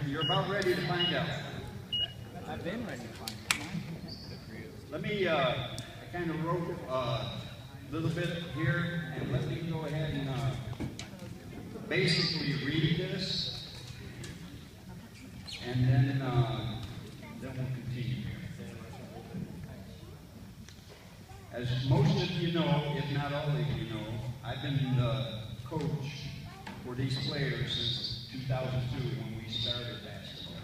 You're about ready to find out. I've been ready to find it. Let me, I kind of wrote a little bit here, and let me go ahead and basically read this, and then we'll continue. As most of you know, if not all of you know, I've been the coach for these players since 2002 when we started basketball.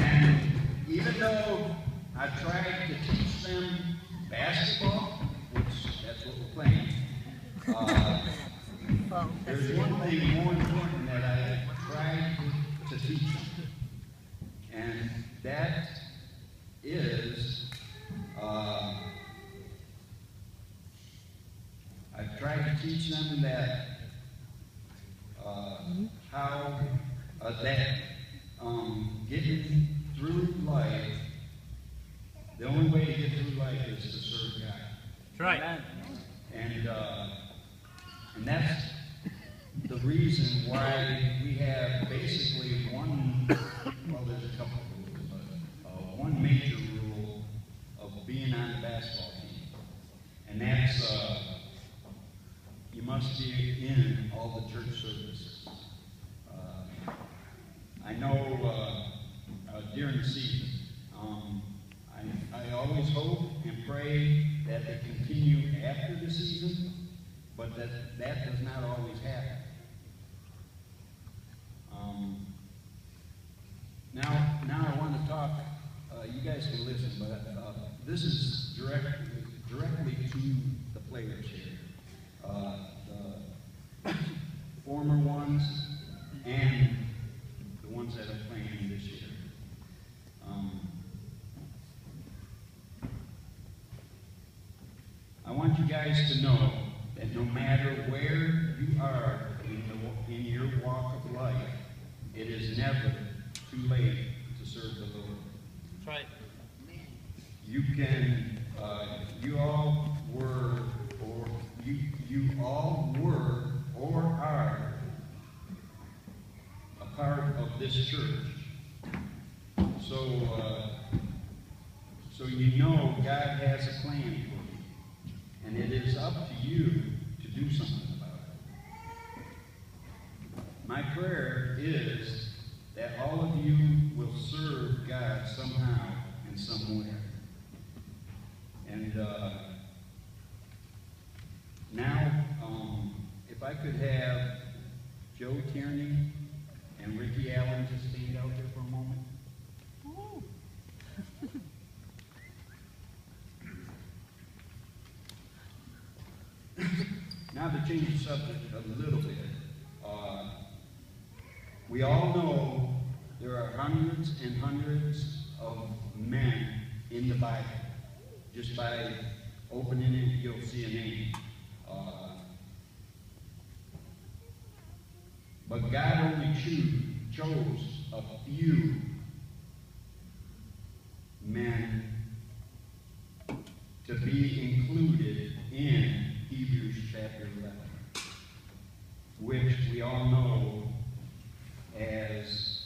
And even though I've tried to teach them basketball, which that's what we're playing, there's one thing more important that I tried to teach them, and that is I've tried to teach them that how getting through life, the only way to get through life is to serve God. That's right. And that's the reason why we have basically one, well, there's a couple of rules, but one major rule of being on the basketball team. And that's you must be in all the church services. I know during the season, I always hope and pray that they continue after the season, but that does not always happen. Now I want to talk, you guys can listen, but this is directly to the players here. The former ones and the ones that are playing this year. I want you guys to know that no matter where you are in your walk of life, it is never too late to serve the Lord. That's right. You can, you all were or are a part of this church. So you know God has a plan for you, and it is up to you to do something about it. My prayer is that all of you will serve God somehow and somewhere. And now, if I could have Joe Tierney and Ricky Allen just stand out there for a moment. Now to change the subject a little bit, we all know there are hundreds and hundreds of men in the Bible. Just by opening it, you'll see a name. But God only chose a few men to be included in Hebrews chapter 11, which we all know as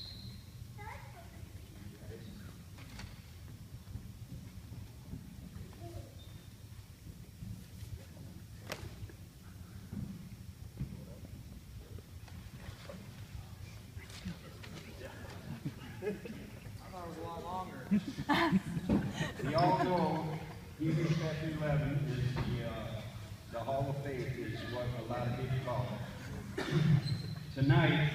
we all know Hebrews chapter 11 is the Hall of Faith, is what a lot of people call it. Tonight,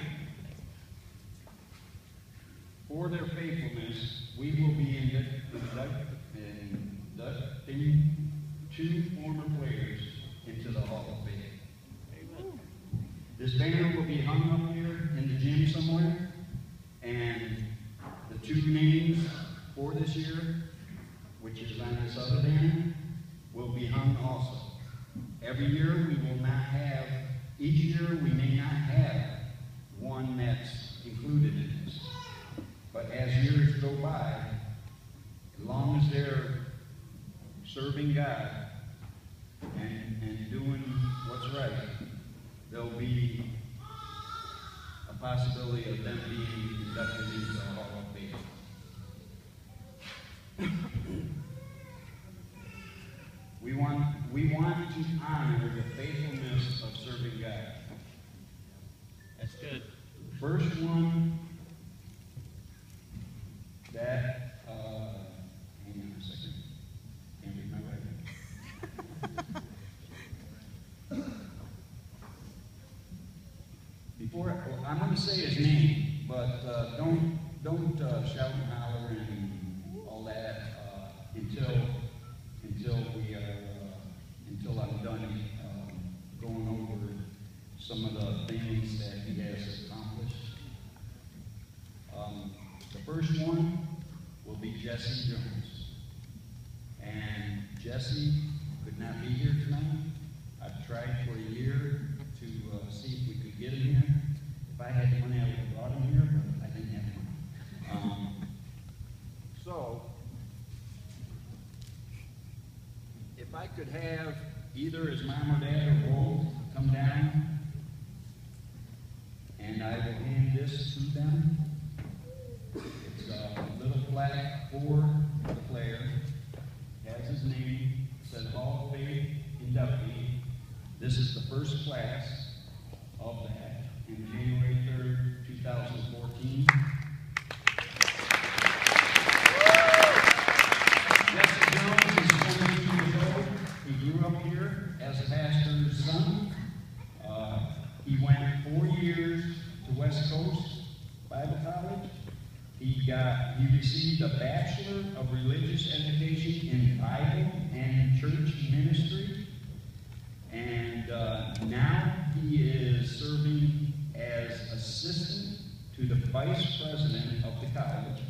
for their faithfulness, we will be inducting two former players into the Hall of Faith. Amen. This banner will be hung up here in the gym somewhere, and the two names for this year, which is on this other banner, will be hung also. Every year we will not have, each year we may not have one that's included in this. But as years go by, as long as they're serving God, and doing what's right, there'll be a possibility of them being inducted into the Hall of Fame. We want to honor the faithfulness of serving God. That's good. The first one that, hang on a second, can't read my writing. Well, I'm going to say his name, but don't shout and holler and all that until I'm done going over some of the things that he has accomplished. The first one will be Jesse Jones. And Jesse could not be here tonight. I've tried for a year to see if we could get him here. If I had the money, I would have brought him here, but I didn't have money. So, if I could have either his mom or dad or both come down, and I will hand this to them. It's a little plaque for the player. It has his name. It says Hall of Fame inductee. This is the first class of that in January 3rd, 2014. Jesse Jones is 22 years old. He grew up here as a pastor's son. He went 4 years to West Coast Bible College. He received a Bachelor of Religious Education in Bible and Church Ministry. And now he is serving as assistant to the vice president of the college.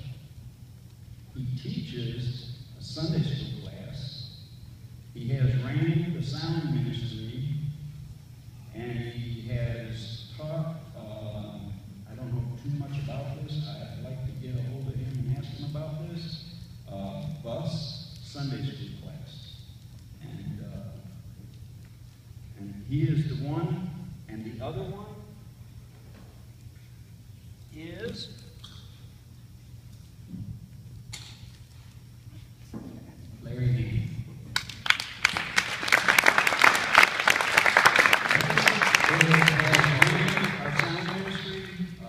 He teaches a Sunday school class. He has ran the sound ministry, and he has taught, I don't know too much about this. I'd like to get a hold of him and ask him about this. Bus Sunday school class. And he is the one, and the other one is Larry Haney. Our sound ministry, I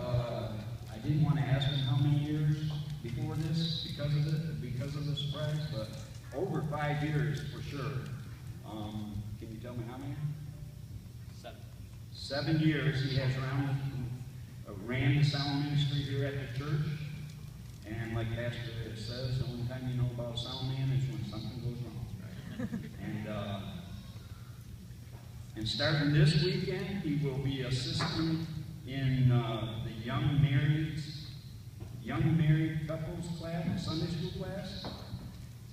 didn't want to ask him how many years before this because of the surprise, but over 5 years for sure. Can you tell me how many? 7 years he has ran the sound ministry here at the church. And like Pastor says, the only time you know about a sound man is when something goes wrong. Right? And starting this weekend, he will be assisting in the young married couples class, Sunday school class.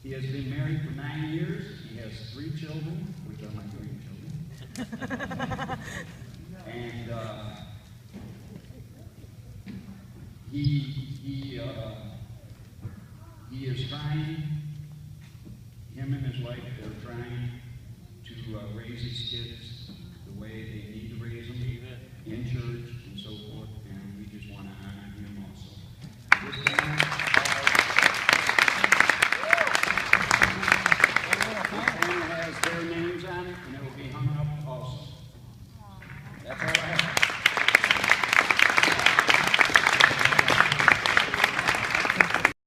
He has been married for 9 years. He has 3 children, which are my grandchildren. And he is trying, him and his wife, they're trying to raise his kids the way they